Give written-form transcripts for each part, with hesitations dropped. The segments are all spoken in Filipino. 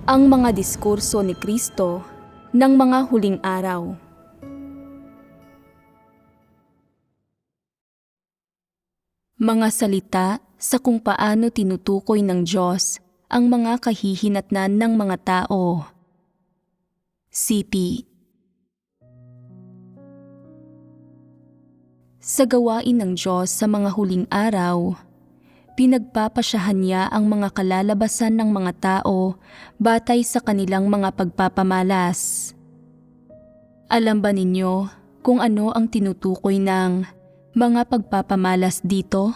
Ang mga diskurso ni Kristo ng mga huling araw. Mga salita sa kung paano tinutukoy ng Diyos ang mga kahihinatnan ng mga tao. CP. Sa gawain ng Diyos sa mga huling araw, pinagpapasyahan niya ang mga kalalabasan ng mga tao batay sa kanilang mga pagpapamalas. Alam ba ninyo kung ano ang tinutukoy ng mga pagpapamalas dito?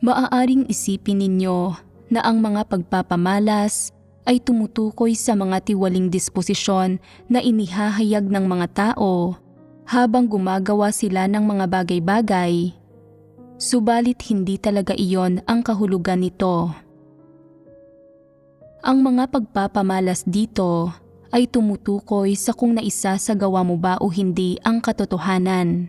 Maaaring isipin ninyo na ang mga pagpapamalas ay tumutukoy sa mga tiwaling disposisyon na inihahayag ng mga tao habang gumagawa sila ng mga bagay-bagay. Subalit hindi talaga iyon ang kahulugan nito. Ang mga pagpapamalas dito ay tumutukoy sa kung naisasagawa mo ba o hindi ang katotohanan.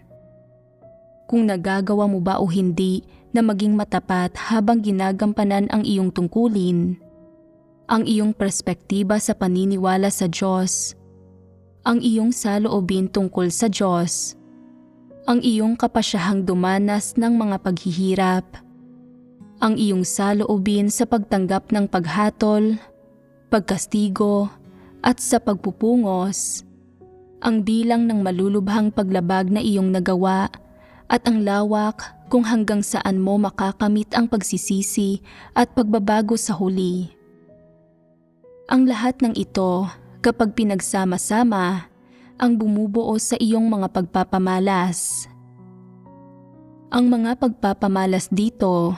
Kung nagagawa mo ba o hindi na maging matapat habang ginagampanan ang iyong tungkulin, ang iyong perspektiba sa paniniwala sa Diyos, ang iyong saloobin tungkol sa Diyos, ang iyong kapasyahang dumanas ng mga paghihirap, ang iyong saloobin sa pagtanggap ng paghatol, pagkastigo, at sa pagpupungos, ang bilang ng malulubhang paglabag na iyong nagawa, at ang lawak kung hanggang saan mo makakamit ang pagsisisi at pagbabago sa huli. Ang lahat ng ito, kapag pinagsama-sama, ang bumubuo sa iyong mga pagpapamalas. Ang mga pagpapamalas dito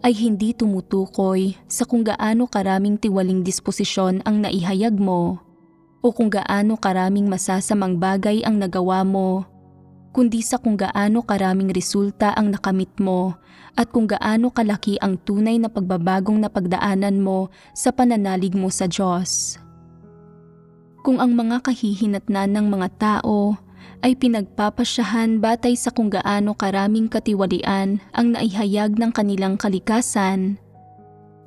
ay hindi tumutukoy sa kung gaano karaming tiwaling disposisyon ang naihayag mo o kung gaano karaming masasamang bagay ang nagawa mo, kundi sa kung gaano karaming resulta ang nakamit mo at kung gaano kalaki ang tunay na pagbabagong napagdaanan mo sa pananalig mo sa Diyos. Kung ang mga kahihinatnan ng mga tao ay pinagpapasyahan batay sa kung gaano karaming katiwalian ang naihayag ng kanilang kalikasan,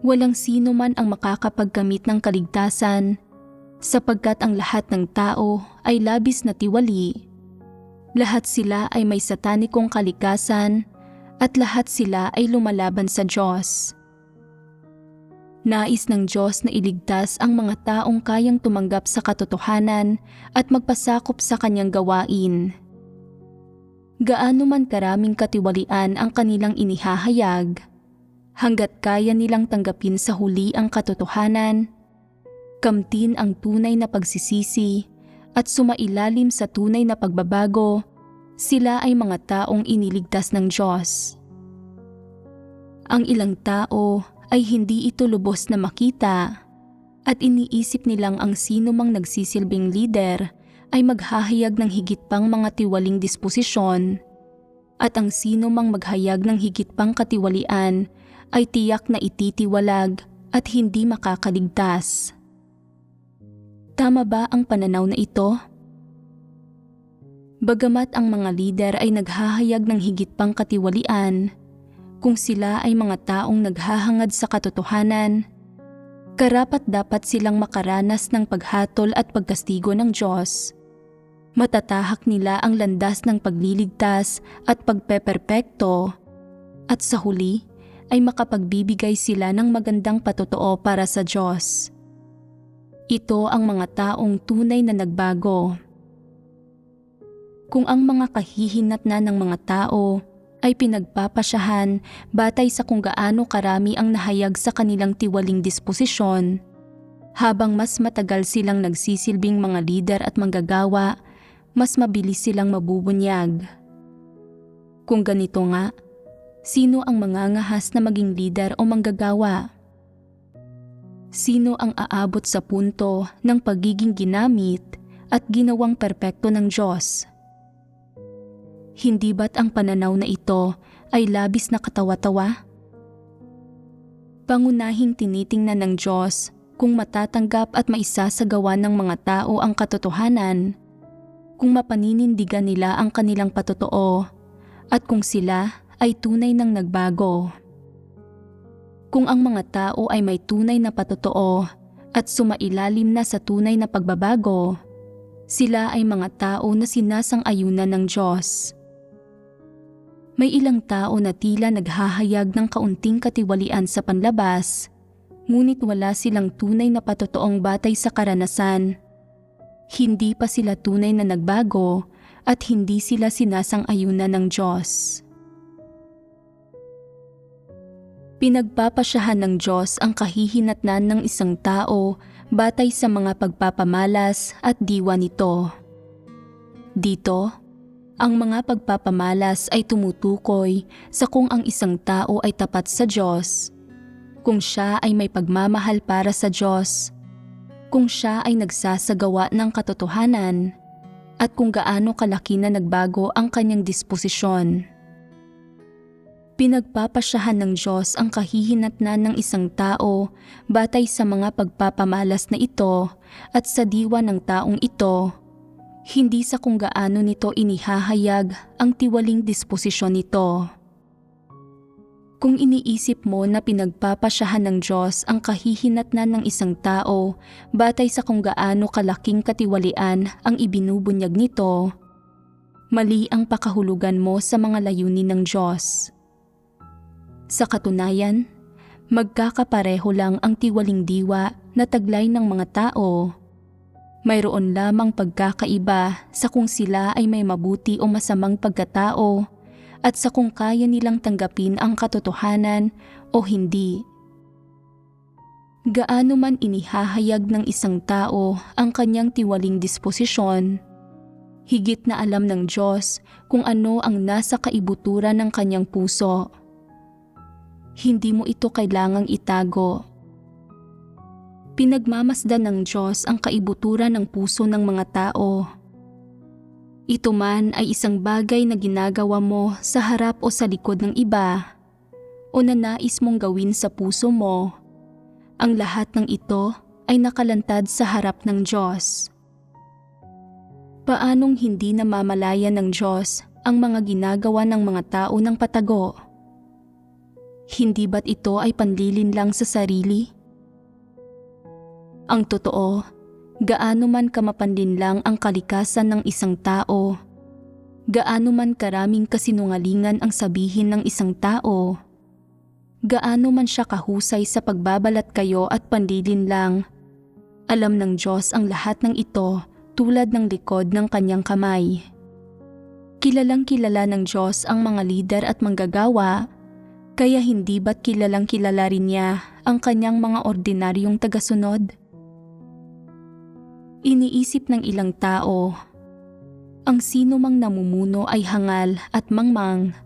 walang sino man ang makakapagkamit ng kaligtasan sapagkat ang lahat ng tao ay labis na tiwali. Lahat sila ay may satanikong kalikasan at lahat sila ay lumalaban sa Diyos. Nais ng Diyos na iligtas ang mga taong kayang tumanggap sa katotohanan at magpasakop sa kanyang gawain. Gaano man karaming katiwalian ang kanilang inihahayag, hanggat kaya nilang tanggapin sa huli ang katotohanan, kamtin ang tunay na pagsisisi at sumailalim sa tunay na pagbabago, sila ay mga taong iniligtas ng Diyos. Ang ilang tao ay hindi ito lubos na makita at iniisip nilang ang sino mang nagsisilbing lider ay maghahayag ng higit pang mga tiwaling disposisyon at ang sino mang maghayag ng higit pang katiwalian ay tiyak na ititiwalag at hindi makakaligtas. Tama ba ang pananaw na ito? Bagamat ang mga lider ay naghahayag ng higit pang katiwalian, kung sila ay mga taong naghahangad sa katotohanan, karapat-dapat silang makaranas ng paghatol at pagkastigo ng Diyos. Matatahak nila ang landas ng pagliligtas at pagpeperpekto, at sa huli ay makapagbibigay sila ng magandang patotoo para sa Diyos. Ito ang mga taong tunay na nagbago. Kung ang mga kahihinatnan ng mga tao ay pinagpapasyahan batay sa kung gaano karami ang nahayag sa kanilang tiwaling disposisyon, habang mas matagal silang nagsisilbing mga lider at manggagawa, mas mabilis silang mabubunyag. Kung ganito nga, sino ang mangangahas na maging lider o manggagawa? Sino ang aabot sa punto ng pagiging ginamit at ginawang perpekto ng Diyos? Hindi ba't ang pananaw na ito ay labis na katawa-tawa? Pangunahing tinitingnan ng Diyos kung matatanggap at maisasagawa ng mga tao ang katotohanan, kung mapaninindigan nila ang kanilang patotoo, at kung sila ay tunay ng nagbago. Kung ang mga tao ay may tunay na patotoo at sumailalim na sa tunay na pagbabago, sila ay mga tao na sinasang-ayunan ng Diyos. May ilang tao na tila naghahayag ng kaunting katiwalian sa panlabas, ngunit wala silang tunay na patotoong batay sa karanasan. Hindi pa sila tunay na nagbago at hindi sila sinasang-ayunan ng Diyos. Pinagpapasyahan ng Diyos ang kahihinatnan ng isang tao batay sa mga pagpapamalas at diwa nito. Dito, ang mga pagpapamalas ay tumutukoy sa kung ang isang tao ay tapat sa Diyos, kung siya ay may pagmamahal para sa Diyos, kung siya ay nagsasagawa ng katotohanan, at kung gaano kalaki na nagbago ang kanyang disposisyon. Pinagpapasyahan ng Diyos ang kahihinatnan ng isang tao batay sa mga pagpapamalas na ito at sa diwa ng taong ito, hindi sa kung gaano nito inihahayag ang tiwaling disposisyon nito. Kung iniisip mo na pinagpapasyahan ng Diyos ang kahihinatnan ng isang tao batay sa kung gaano kalaking katiwalian ang ibinubunyag nito, mali ang pakahulugan mo sa mga layunin ng Diyos. Sa katunayan, magkakapareho lang ang tiwaling diwa na taglay ng mga tao. Mayroon lamang pagkakaiba sa kung sila ay may mabuti o masamang pagkatao at sa kung kaya nilang tanggapin ang katotohanan o hindi. Gaano man inihahayag ng isang tao ang kanyang tiwaling disposisyon, higit na alam ng Diyos kung ano ang nasa kaibuturan ng kanyang puso. Hindi mo ito kailangang itago. Pinagmamasdan ng Diyos ang kaibuturan ng puso ng mga tao. Ito man ay isang bagay na ginagawa mo sa harap o sa likod ng iba, o na nais mong gawin sa puso mo. Ang lahat ng ito ay nakalantad sa harap ng Diyos. Paanong hindi namamalayan ng Diyos ang mga ginagawa ng mga tao ng patago? Hindi ba't ito ay panlilin lang sa sarili? Ang totoo, gaano man kamapanlinlang ang kalikasan ng isang tao, gaano man karaming kasinungalingan ang sabihin ng isang tao, gaano man siya kahusay sa pagbabalat kayo at panlilin lang, alam ng Diyos ang lahat ng ito tulad ng likod ng kanyang kamay. Kilalang kilala ng Diyos ang mga lider at manggagawa, kaya hindi ba't kilalang kilala rin niya ang kanyang mga ordinaryong tagasunod? Iniisip ng ilang tao, ang sino mang namumuno ay hangal at mangmang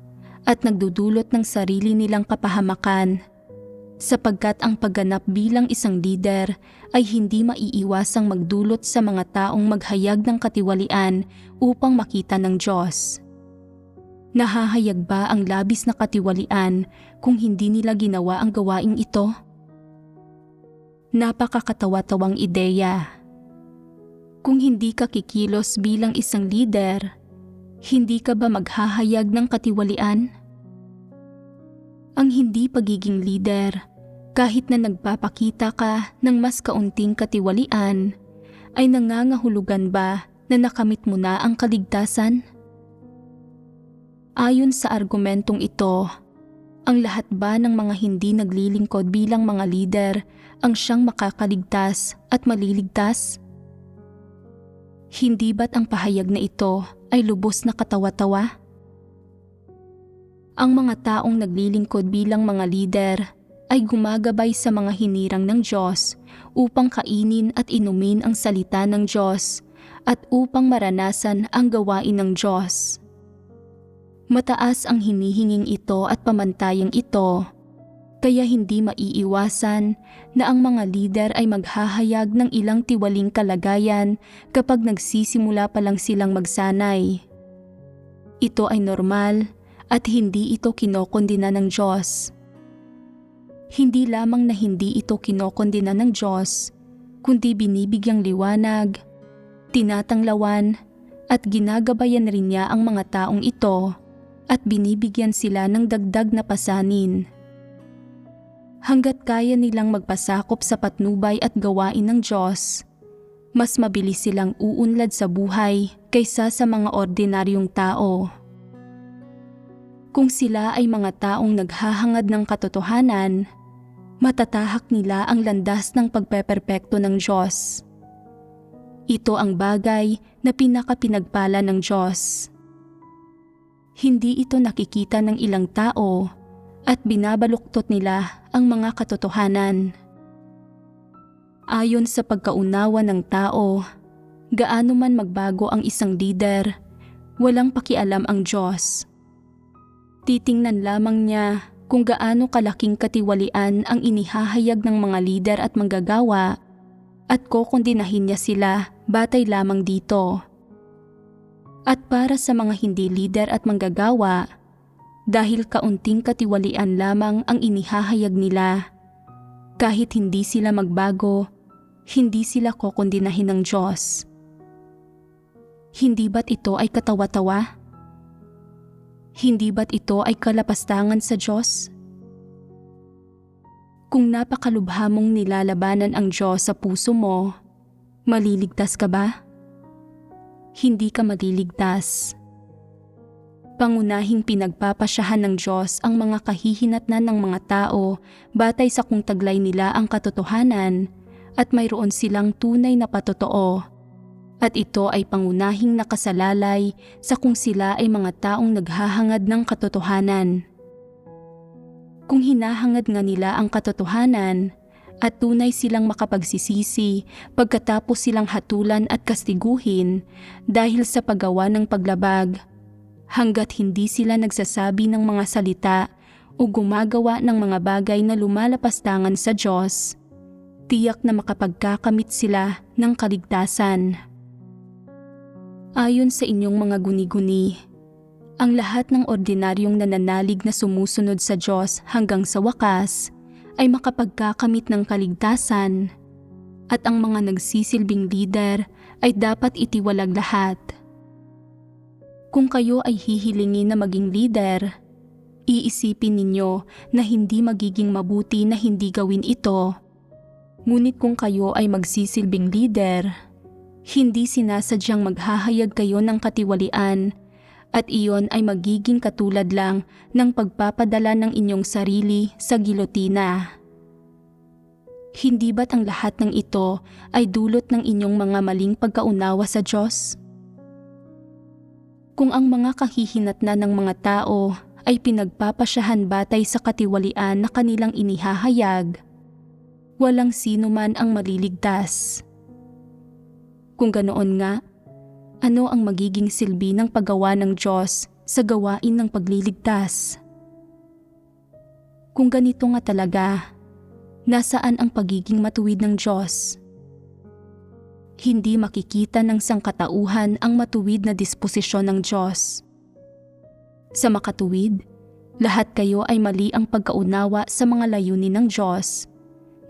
at nagdudulot ng sarili nilang kapahamakan, sapagkat ang pagganap bilang isang lider ay hindi maiiwasang magdulot sa mga taong maghayag ng katiwalian upang makita ng Diyos. Nahahayag ba ang labis na katiwalian kung hindi nila ginawa ang gawaing ito? Napakakatawa-tawang ideya. Kung hindi ka kikilos bilang isang leader, hindi ka ba maghahayag ng katiwalian? Ang hindi pagiging leader, kahit na nagpapakita ka ng mas kaunting katiwalian, ay nangangahulugan ba na nakamit mo na ang kaligtasan? Ayon sa argumentong ito, ang lahat ba ng mga hindi naglilingkod bilang mga lider ang siyang makakaligtas at maliligtas? Hindi ba't ang pahayag na ito ay lubos na katawa-tawa? Ang mga taong naglilingkod bilang mga lider ay gumagabay sa mga hinirang ng Diyos upang kainin at inumin ang salita ng Diyos at upang maranasan ang gawain ng Diyos. Mataas ang hinihinging ito at pamantayang ito, kaya hindi maiiwasan na ang mga lider ay maghahayag ng ilang tiwaling kalagayan kapag nagsisimula pa lang silang magsanay. Ito ay normal at hindi ito kinokondena ng Diyos. Hindi lamang na hindi ito kinokondena ng Diyos, kundi binibigyang liwanag, tinatanglawan at ginagabayan rin niya ang mga taong ito at binibigyan sila ng dagdag na pasanin. Hanggat kaya nilang magpasakop sa patnubay at gawain ng Diyos, mas mabilis silang uunlad sa buhay kaysa sa mga ordinaryong tao. Kung sila ay mga taong naghahangad ng katotohanan, matatahak nila ang landas ng pagpeperpekto ng Diyos. Ito ang bagay na pinakapinagpala ng Diyos. Hindi ito nakikita ng ilang tao at binabaluktot nila ang mga katotohanan. Ayon sa pagkaunawa ng tao, gaano man magbago ang isang leader, walang pakialam ang Diyos. Titingnan lamang niya kung gaano kalaking katiwalian ang inihahayag ng mga lider at manggagawa at kokondinahin niya sila batay lamang dito. At para sa mga hindi lider at manggagawa, dahil kaunting katiwalian lamang ang inihahayag nila, kahit hindi sila magbago, hindi sila kokondinahin ng Diyos. Hindi ba't ito ay katawa-tawa? Hindi ba't ito ay kalapastangan sa Diyos? Kung napakalubha mong nilalabanan ang Diyos sa puso mo, maliligtas ka ba? Hindi ka maliligtas. Pangunahing pinagpapasyahan ng Diyos ang mga kahihinatnan ng mga tao batay sa kung taglay nila ang katotohanan at mayroon silang tunay na patotoo. At ito ay pangunahing nakasalalay sa kung sila ay mga taong naghahangad ng katotohanan. Kung hinahangad nga nila ang katotohanan at tunay silang makapagsisisi pagkatapos silang hatulan at kastiguhin dahil sa paggawa ng paglabag, hanggat hindi sila nagsasabi ng mga salita o gumagawa ng mga bagay na lumalapastangan sa Diyos, tiyak na makapagkakamit sila ng kaligtasan. Ayon sa inyong mga guni-guni, ang lahat ng ordinaryong nananalig na sumusunod sa Diyos hanggang sa wakas ay makapagkakamit ng kaligtasan, at ang mga nagsisilbing lider ay dapat itiwalag lahat. Kung kayo ay hihilingin na maging leader, iisipin ninyo na hindi magiging mabuti na hindi gawin ito. Ngunit kung kayo ay magsisilbing leader, hindi sinasadyang maghahayag kayo ng katiwalian at iyon ay magiging katulad lang ng pagpapadala ng inyong sarili sa gilotina. Hindi ba't ang lahat ng ito ay dulot ng inyong mga maling pagkaunawa sa Diyos? Kung ang mga kahihinatnan ng mga tao ay pinagpapasyahan batay sa katiwalian na kanilang inihahayag, walang sino man ang maliligtas. Kung ganoon nga, ano ang magiging silbi ng paggawa ng Diyos sa gawain ng pagliligtas? Kung ganito nga talaga, nasaan ang pagiging matuwid ng Diyos? Hindi makikita ng sangkatauhan ang matuwid na disposisyon ng Diyos. Sa makatuwid, lahat kayo ay mali ang pagkaunawa sa mga layunin ng Diyos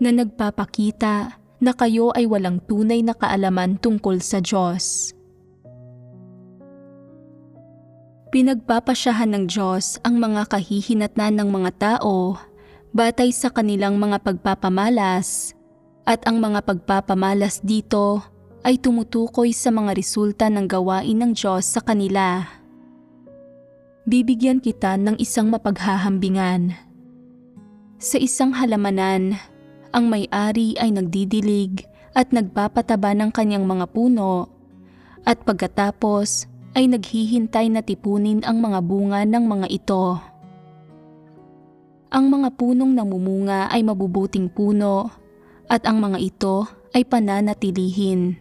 na nagpapakita na kayo ay walang tunay na kaalaman tungkol sa Diyos. Pinagpapasyahan ng Diyos ang mga kahihinatnan ng mga tao batay sa kanilang mga pagpapamalas, at ang mga pagpapamalas dito ay tumutukoy sa mga resulta ng gawain ng Diyos sa kanila. Bibigyan kita ng isang mapaghahambingan. Sa isang halamanan, ang may-ari ay nagdidilig at nagpapataba ng kanyang mga puno, at pagkatapos ay naghihintay na tipunin ang mga bunga ng mga ito. Ang mga punong namumunga ay mabubuting puno, at ang mga ito ay pananatilihin.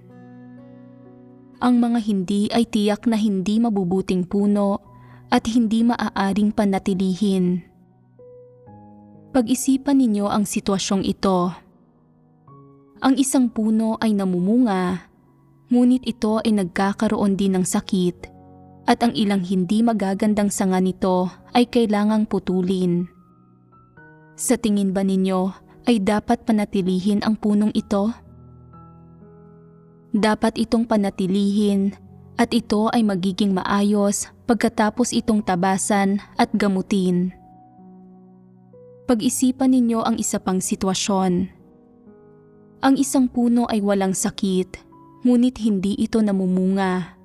Ang mga hindi ay tiyak na hindi mabubuting puno at hindi maaaring panatilihin. Pag-isipan ninyo ang sitwasyong ito. Ang isang puno ay namumunga, ngunit ito ay nagkakaroon din ng sakit, at ang ilang hindi magagandang sanga nito ay kailangang putulin. Sa tingin ba ninyo ay dapat panatilihin ang punong ito? Dapat itong panatilihin at ito ay magiging maayos pagkatapos itong tabasan at gamutin. Pag-isipan ninyo ang isa pang sitwasyon. Ang isang puno ay walang sakit, ngunit hindi ito namumunga.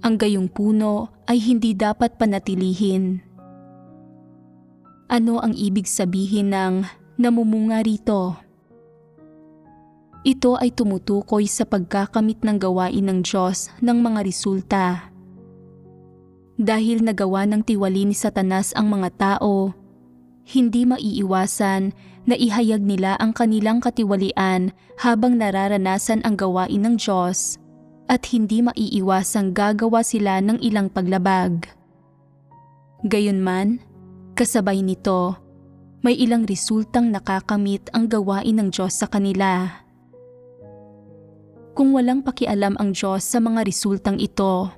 Ang gayong puno ay hindi dapat panatilihin. Ano ang ibig sabihin ng namumunga rito? Ito ay tumutukoy sa pagkakamit ng gawain ng Diyos ng mga resulta. Dahil nagawa ng tiwali ni Satanas ang mga tao, hindi maiiwasan na ihayag nila ang kanilang katiwalian habang nararanasan ang gawain ng Diyos at hindi maiiwasang gagawa sila ng ilang paglabag. Gayunman, kasabay nito, may ilang resultang nakakamit ang gawain ng Diyos sa kanila. Kung walang pakialam ang Diyos sa mga resultang ito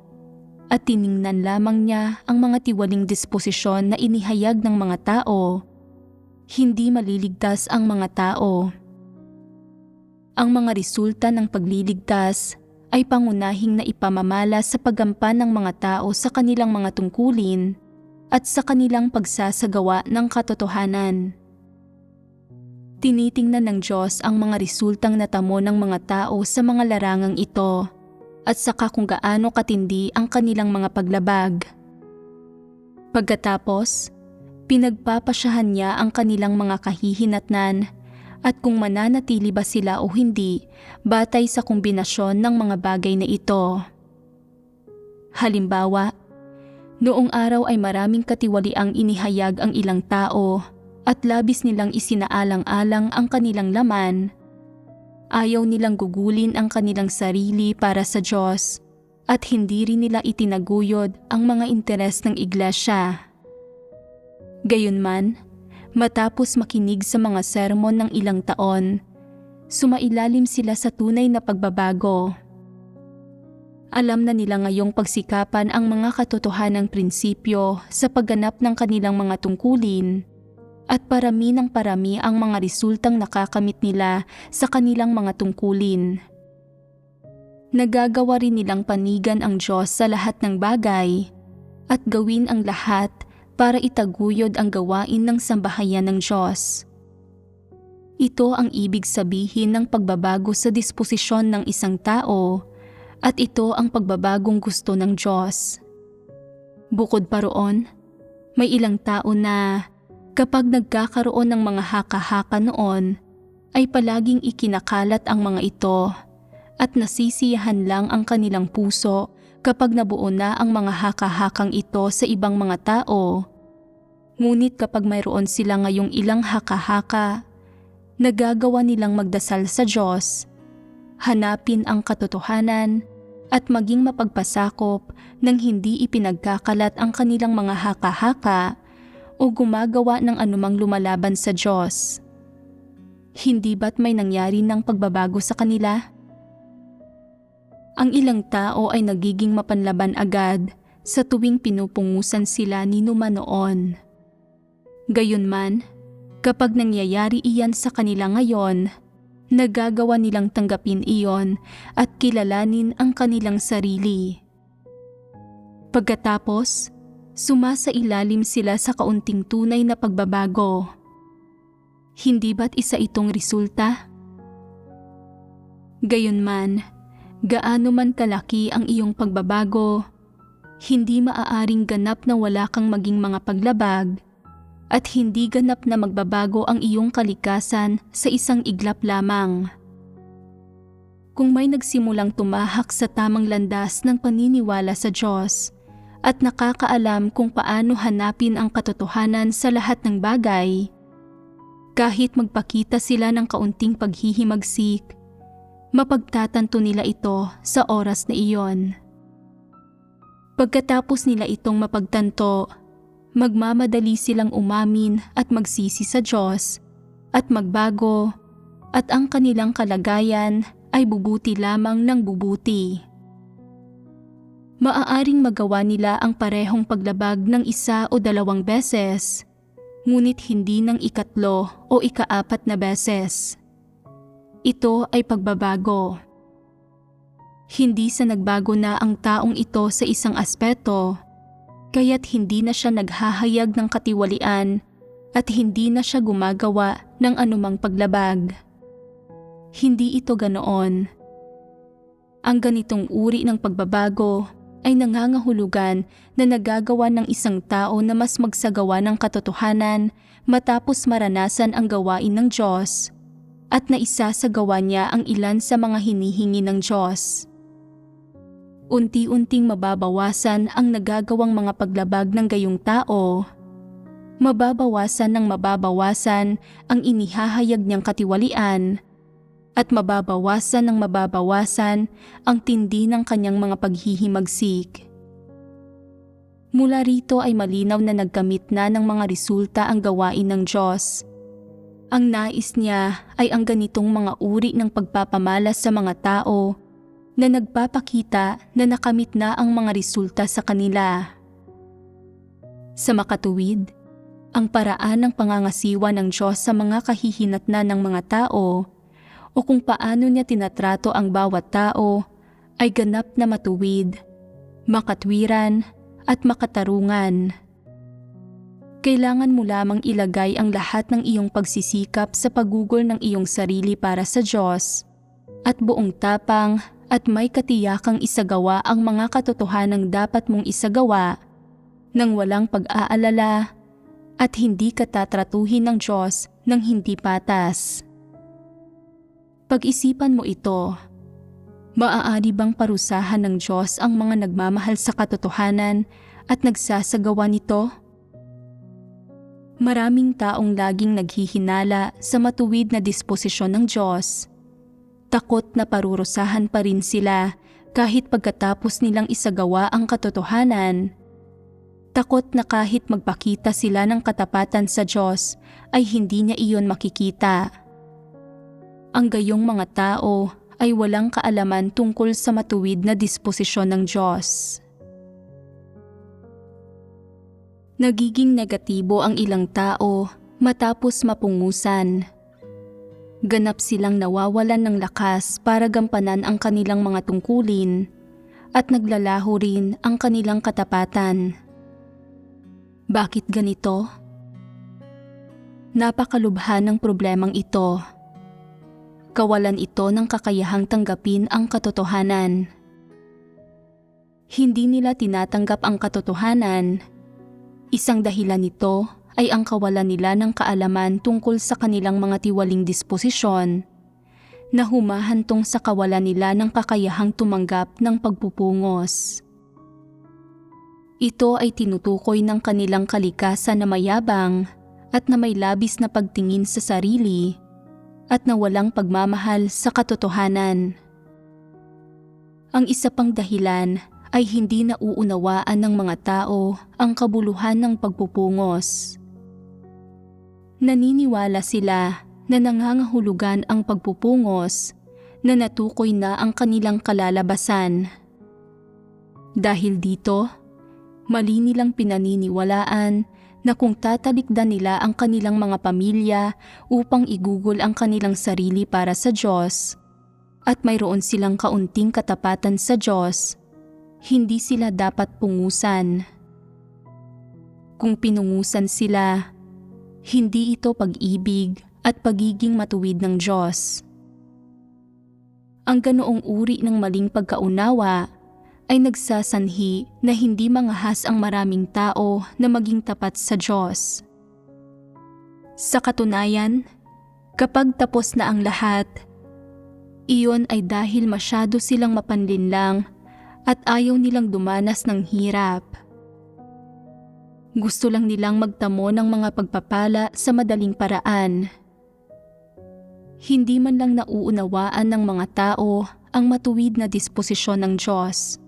at tiningnan lamang niya ang mga tiwaling disposisyon na inihayag ng mga tao, hindi maliligtas ang mga tao. Ang mga resulta ng pagliligtas ay pangunahing na ipamamala sa paggampan ng mga tao sa kanilang mga tungkulin at sa kanilang pagsasagawa ng katotohanan. Tinitingnan ng Diyos ang mga resultang natamo ng mga tao sa mga larangang ito at saka kung gaano katindi ang kanilang mga paglabag. Pagkatapos, pinagpapasyahan niya ang kanilang mga kahihinatnan at kung mananatili ba sila o hindi batay sa kombinasyon ng mga bagay na ito. Halimbawa, noong araw ay maraming katiwaliang inihayag ang ilang tao at labis nilang isinaalang-alang ang kanilang laman. Ayaw nilang gugulin ang kanilang sarili para sa Diyos at hindi rin nila itinaguyod ang mga interes ng iglesia. Gayunman, matapos makinig sa mga sermon ng ilang taon, sumailalim sila sa tunay na pagbabago. Alam na nila ngayong pagsikapan ang mga katotohanang prinsipyo sa pagganap ng kanilang mga tungkulin at parami ng parami ang mga resultang nakakamit nila sa kanilang mga tungkulin. Nagagawa rin nilang panigan ang Diyos sa lahat ng bagay at gawin ang lahat para itaguyod ang gawain ng sambahayan ng Diyos. Ito ang ibig sabihin ng pagbabago sa disposisyon ng isang tao at ito ang pagbabagong gusto ng Diyos. Bukod pa roon, may ilang tao na kapag nagkakaroon ng mga haka-haka noon, ay palaging ikinakalat ang mga ito at nasisiyahan lang ang kanilang puso kapag nabuo na ang mga haka-hakang ito sa ibang mga tao. Ngunit kapag mayroon sila ngayong ilang haka-haka, nagagawa nilang magdasal sa Diyos, hanapin ang katotohanan at maging mapagpasakop nang hindi ipinagkakalat ang kanilang mga haka-haka o gumagawa ng anumang lumalaban sa Diyos. Hindi ba't may nangyari ng pagbabago sa kanila? Ang ilang tao ay nagiging mapanlaban agad sa tuwing pinupungusan sila ni Numa noon. Gayunman, kapag nangyayari iyan sa kanila ngayon, nagagawa nilang tanggapin iyon at kilalanin ang kanilang sarili. Pagkatapos, sumasailalim sila sa kaunting tunay na pagbabago. Hindi ba't isa itong resulta? Gayunman, gaano man kalaki ang iyong pagbabago, hindi maaaring ganap na wala kang maging mga paglabag at hindi ganap na magbabago ang iyong kalikasan sa isang iglap lamang. Kung may nagsimulang tumahak sa tamang landas ng paniniwala sa Diyos at nakakaalam kung paano hanapin ang katotohanan sa lahat ng bagay, kahit magpakita sila ng kaunting paghihimagsik, mapagtatanto nila ito sa oras na iyon. Pagkatapos nila itong mapagtanto, magmamadali silang umamin at magsisi sa Diyos at magbago at ang kanilang kalagayan ay bubuti lamang ng bubuti. Maaaring magawa nila ang parehong paglabag ng 1 o 2 beses, ngunit hindi ng 3 o 4 na beses. Ito ay pagbabago. Hindi sa nagbago na ang taong ito sa isang aspeto, kaya't hindi na siya naghahayag ng katiwalian at hindi na siya gumagawa ng anumang paglabag. Hindi ito ganoon. Ang ganitong uri ng pagbabago ay nangangahulugan na nagagawa ng isang tao na mas magsagawa ng katotohanan matapos maranasan ang gawain ng Diyos at naisasagawa niya ang ilan sa mga hinihingi ng Diyos. Unti-unting mababawasan ang nagagawang mga paglabag ng gayong tao. Mababawasan ng mababawasan ang inihahayag niyang katiwalian at mababawasan ng mababawasan ang tindi ng kanyang mga paghihimagsik. Mula rito ay malinaw na nagkamit na ng mga resulta ang gawain ng Diyos. Ang nais niya ay ang ganitong mga uri ng pagpapamalas sa mga tao na nagpapakita na nakamit na ang mga resulta sa kanila. Sa makatuwid, ang paraan ng pangangasiwa ng Diyos sa mga kahihinatnan ng mga tao o kung paano niya tinatrato ang bawat tao ay ganap na matuwid, makatwiran at makatarungan. Kailangan mo lamang ilagay ang lahat ng iyong pagsisikap sa pagugol ng iyong sarili para sa Diyos at buong tapang at may katiyakang isagawa ang mga katotohanang dapat mong isagawa nang walang pag-aalala at hindi ka tatratuhin ng Diyos ng hindi patas. Pag-isipan mo ito. Maaari bang parusahan ng Diyos ang mga nagmamahal sa katotohanan at nagsasagawa nito? Maraming taong laging naghihinala sa matuwid na disposisyon ng Diyos. Takot na parurusahan pa rin sila kahit pagkatapos nilang isagawa ang katotohanan. Takot na kahit magpakita sila ng katapatan sa Diyos ay hindi niya iyon makikita. Ang gayong mga tao ay walang kaalaman tungkol sa matuwid na disposisyon ng Diyos. Nagiging negatibo ang ilang tao matapos mapungusan. Ganap silang nawawalan ng lakas para gampanan ang kanilang mga tungkulin at naglalaho rin ang kanilang katapatan. Bakit ganito? Napakalubha ng problemang ito. Kawalan ito ng kakayahang tanggapin ang katotohanan. Hindi nila tinatanggap ang katotohanan. Isang dahilan nito ay ang kawalan nila ng kaalaman tungkol sa kanilang mga tiwaling disposisyon na humahantong sa kawalan nila ng kakayahang tumanggap ng pagpupungos. Ito ay tinutukoy ng kanilang kalikasan na mayabang at na may labis na pagtingin sa sarili at na walang pagmamahal sa katotohanan. Ang isa pang dahilan ay hindi nauunawaan ng mga tao ang kabuluhan ng pagpupungos. Naniniwala sila na nangangahulugan ang pagpupungos na natukoy na ang kanilang kalalabasan. Dahil dito, mali nilang pinaniniwalaan na kung tatalikdan nila ang kanilang mga pamilya upang igugol ang kanilang sarili para sa Diyos at mayroon silang kaunting katapatan sa Diyos, hindi sila dapat pungusan. Kung pinungusan sila, hindi ito pag-ibig at pagiging matuwid ng Diyos. Ang ganoong uri ng maling pagkaunawa ay nagsasanhi na hindi mangahas ang maraming tao na maging tapat sa Diyos. Sa katunayan, kapag tapos na ang lahat, iyon ay dahil masyado silang mapanlinlang at ayaw nilang dumanas ng hirap. Gusto lang nilang magtamo ng mga pagpapala sa madaling paraan. Hindi man lang nauunawaan ng mga tao ang matuwid na disposisyon ng Diyos.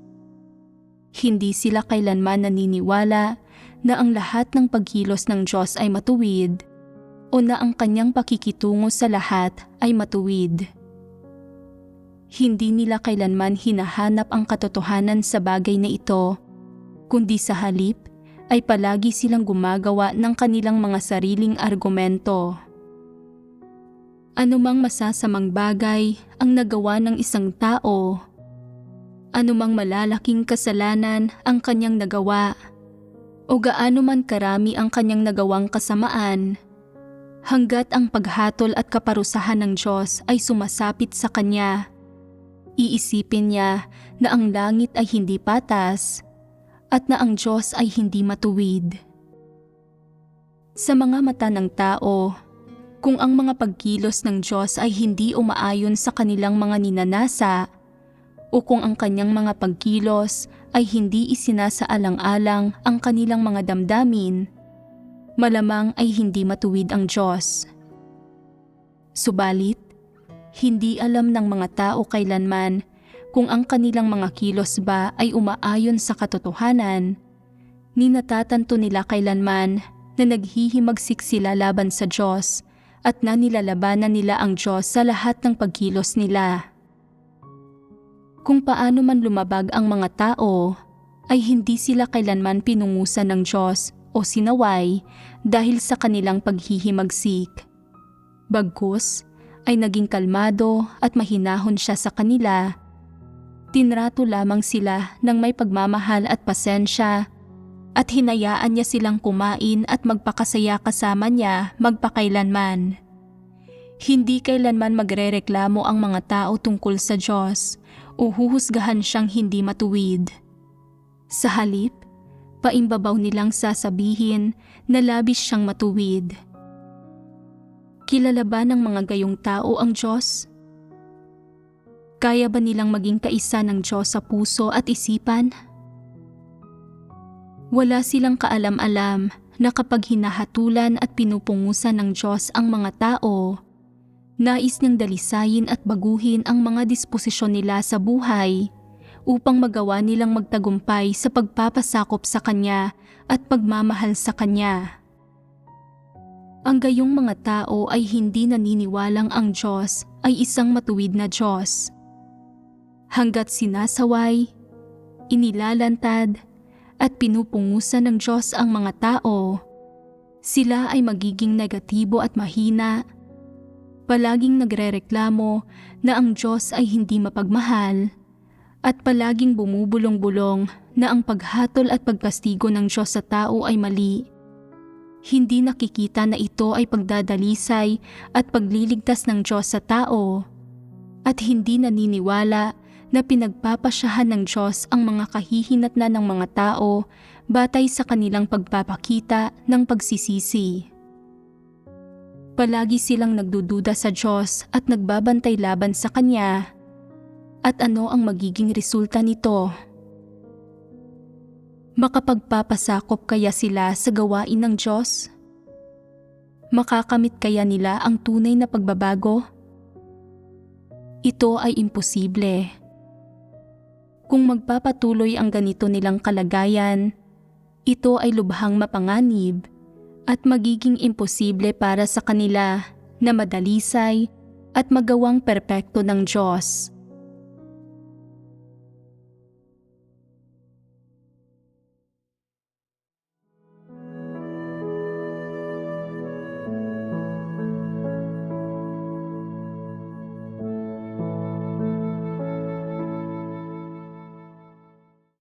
Hindi sila kailanman naniniwala na ang lahat ng pagkilos ng Diyos ay matuwid o na ang kanyang pakikitungo sa lahat ay matuwid. Hindi nila kailanman hinahanap ang katotohanan sa bagay na ito, kundi sa halip ay palagi silang gumagawa ng kanilang mga sariling argumento. Anumang masasamang bagay ang nagawa ng isang tao, anumang malalaking kasalanan ang kanyang nagawa, o gaano man karami ang kanyang nagawang kasamaan, hanggat ang paghatol at kaparusahan ng Diyos ay sumasapit sa kanya, iisipin niya na ang langit ay hindi patas at na ang Diyos ay hindi matuwid. Sa mga mata ng tao, kung ang mga pagkilos ng Diyos ay hindi umaayon sa kanilang mga ninanasa, o kung ang kanyang mga pagkilos ay hindi isinasaalang-alang ang kanilang mga damdamin, malamang ay hindi matuwid ang Diyos. Subalit, hindi alam ng mga tao kailanman kung ang kanilang mga kilos ba ay umaayon sa katotohanan, ni natatanto nila kailanman na naghihimagsik sila laban sa Diyos at na nilalabanan nila ang Diyos sa lahat ng pagkilos nila. Kung paano man lumabag ang mga tao, ay hindi sila kailanman pinungusan ng Diyos o sinaway dahil sa kanilang paghihimagsik. Bagkus ay naging kalmado at mahinahon siya sa kanila. Tinrato lamang sila ng may pagmamahal at pasensya at hinayaan niya silang kumain at magpakasaya kasama niya magpakailanman. Hindi kailanman magrereklamo ang mga tao tungkol sa Diyos o huhusgahan siyang hindi matuwid. Sa halip, paimbabaw nilang sasabihin na labis siyang matuwid. Kilala ba ng mga gayong tao ang Diyos? Kaya ba nilang maging kaisa ng Diyos sa puso at isipan? Wala silang kaalam-alam na kapag hinahatulan at pinupungusan ng Diyos ang mga tao, nais niyang dalisayin at baguhin ang mga disposisyon nila sa buhay upang magawa nilang magtagumpay sa pagpapasakop sa Kanya at pagmamahal sa Kanya. Ang gayong mga tao ay hindi naniniwalang ang Diyos ay isang matuwid na Diyos. Hanggat sinasaway, inilalantad, at pinupungusan ng Diyos ang mga tao, sila ay magiging negatibo at mahina, palaging nagrereklamo na ang Diyos ay hindi mapagmahal, at palaging bumubulong-bulong na ang paghatol at pagkastigo ng Diyos sa tao ay mali. Hindi nakikita na ito ay pagdadalisay at pagliligtas ng Diyos sa tao, at hindi naniniwala na pinagpapasyahan ng Diyos ang mga kahihinatnan ng mga tao batay sa kanilang pagpapakita ng pagsisisi. Palagi silang nagdududa sa Diyos at nagbabantay laban sa Kanya. At ano ang magiging resulta nito? Makapagpapasakop kaya sila sa gawain ng Diyos? Makakamit kaya nila ang tunay na pagbabago? Ito ay imposible. Kung magpapatuloy ang ganito nilang kalagayan, ito ay lubhang mapanganib at magiging imposible para sa kanila na madalisay at magawang perpekto ng Diyos.